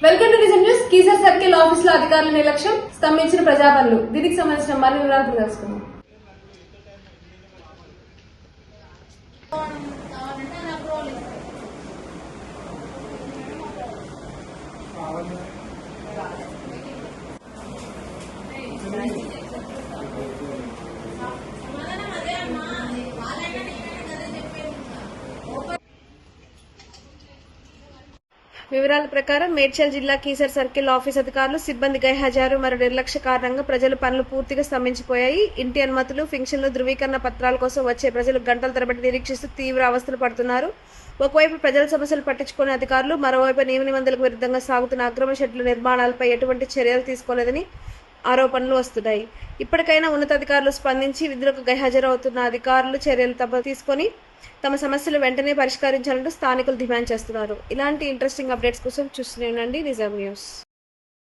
Welcome to నిజం news. Keesara circle ఆఫీసులో అధికారుల నిర్లక్ష్యం, స్తంభించిన ప్రజా పనులు. దీనికి సంబంధించిన మరిన్ని వివరాలు తెలుసుకుందాం. వివరాల ప్రకారం మేడ్చల్ జిల్లా కీసర్ సర్కిల్ ఆఫీస్ అధికారులు సిబ్బంది గైహాజరు మరియు నిర్లక్ష్య కారణంగా ప్రజల పనులు పూర్తిగా స్తంభించిపోయాయి. ఇంటి అనుమతులు, ఫింక్షన్లు, ధృవీకరణ పత్రాల కోసం వచ్చే ప్రజలు గంటల తరబడి నిరీక్షిస్తూ తీవ్ర అవస్థలు పడుతున్నారు. ఒకవైపు ప్రజల సమస్యలు పట్టించుకునే అధికారులు, మరోవైపు నియమ నిబంధనలకు విరుద్ధంగా సాగుతున్న అక్రమ షెడ్ల నిర్మాణాలపై ఎటువంటి చర్యలు తీసుకోలేదని ఆరోపణలు వస్తున్నాయి. ఇప్పటికైనా ఉన్నతాధికారులు స్పందించి విధులకు గైహాజరవుతున్న అధికారులు చర్యలు తీసుకొని తమ సమస్యలు వెంటనే పరిష్కరించాలంటూ స్థానికులు డిమాండ్ చేస్తున్నారు. ఇలాంటి ఇంట్రెస్టింగ్ అప్డేట్స్ కోసం చూస్తూనే ఉండండి నిజాం న్యూస్.